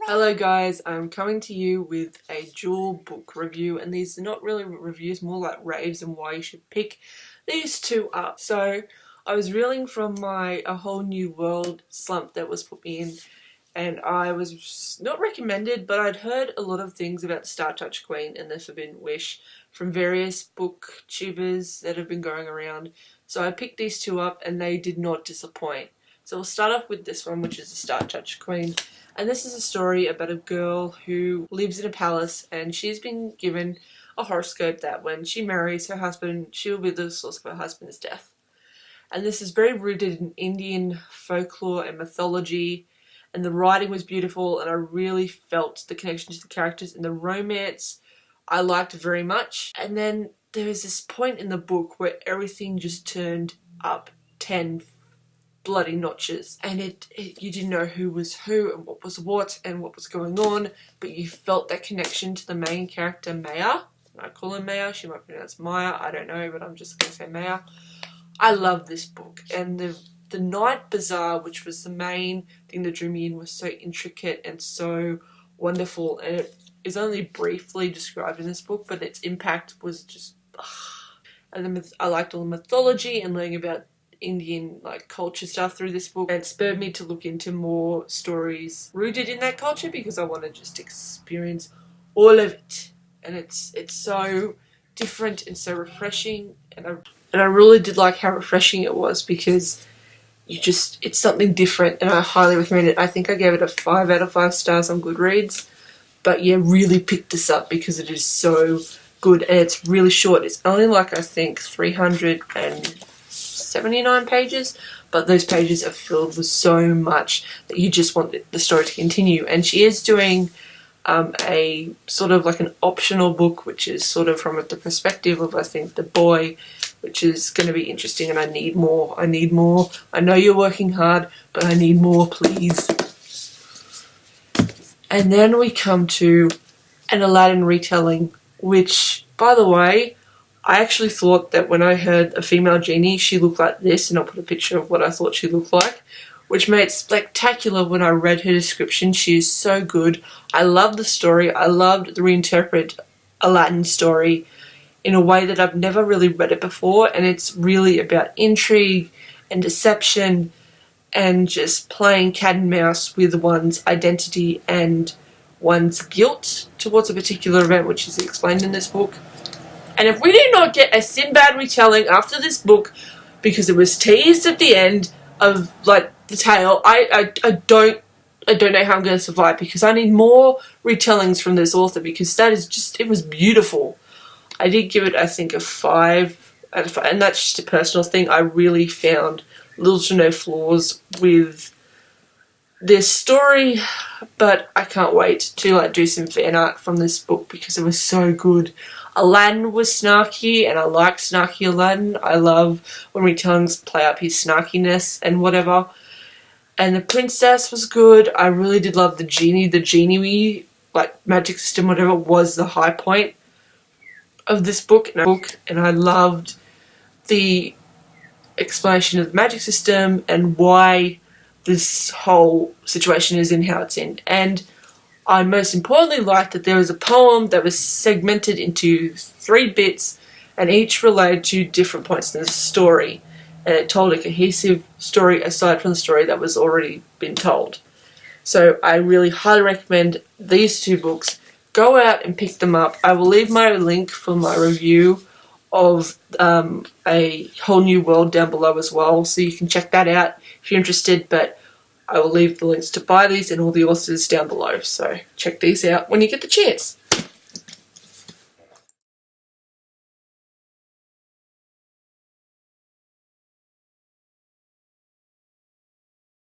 Hello guys, I'm coming to you with a dual book review, and these are not really reviews, more like raves and why you should pick these two up. So I was reeling from my A Whole New World slump that was put me in, and I was not recommended, but I'd heard a lot of things about the Star Touch Queen and the Forbidden Wish from various booktubers that have been going around. So I picked these two up and they did not disappoint. So we'll start off with this one, which is the Star Touch Queen. And this is a story about a girl who lives in a palace, and she's been given a horoscope that when she marries her husband, she will be the source of her husband's death. And this is very rooted in Indian folklore and mythology, and the writing was beautiful, and I really felt the connection to the characters, and the romance I liked very much. And then there was this point in the book where everything just turned up 10 bloody notches, and you didn't know who was who and what was going on, but you felt that connection to the main character, Maya. I call her Maya, she might pronounce Maya, I don't know, but I'm just going to say Maya. I love this book, and the night bazaar, which was the main thing that drew me in, was so intricate and so wonderful, and it is only briefly described in this book, but its impact was just and I liked all the mythology and learning about Indian culture stuff through this book, and it spurred me to look into more stories rooted in that culture because I want to just experience all of it. And it's so different and so refreshing, and I really did like how refreshing it was because it's something different, and I highly recommend it. I think I gave it a 5 out of 5 stars on Goodreads, but yeah, really pick this up because it is so good, and it's really short. It's only I think 379 pages, but those pages are filled with so much that you just want the story to continue. And she is doing a sort of like an optional book, which is sort of from the perspective of, I think, the boy, which is going to be interesting, and I need more. I know you're working hard, but I need more, please. And then we come to an Aladdin retelling, which, by the way, I actually thought that when I heard a female genie, she looked like this, and I'll put a picture of what I thought she looked like, which made it spectacular when I read her description. She is so good. I love the story. I loved the reinterpret Aladdin story in a way that I've never really read it before, and it's really about intrigue and deception and just playing cat and mouse with one's identity and one's guilt towards a particular event, which is explained in this book. And if we do not get a Sinbad retelling after this book, because it was teased at the end of the tale, I don't know how I'm going to survive, because I need more retellings from this author, because it was beautiful. I did give it, I think, a 5 out of 5, and that's just a personal thing. I really found little to no flaws with this story, but I can't wait to do some fan art from this book because it was so good. Aladdin was snarky, and I like snarky Aladdin. I love when retellings play up his snarkiness and whatever. And the princess was good. I really did love the genie. The genie magic system, whatever, was the high point of this book. And I loved the explanation of the magic system and why this whole situation is in how it's in. And I most importantly liked that there was a poem that was segmented into 3 bits, and each related to different points in the story, and it told a cohesive story aside from the story that was already been told. So I really highly recommend these 2 books. Go out and pick them up. I will leave my link for my review of A Whole New World down below as well, so you can check that out if you're interested, but I will leave the links to buy these and all the authors down below, so check these out when you get the chance.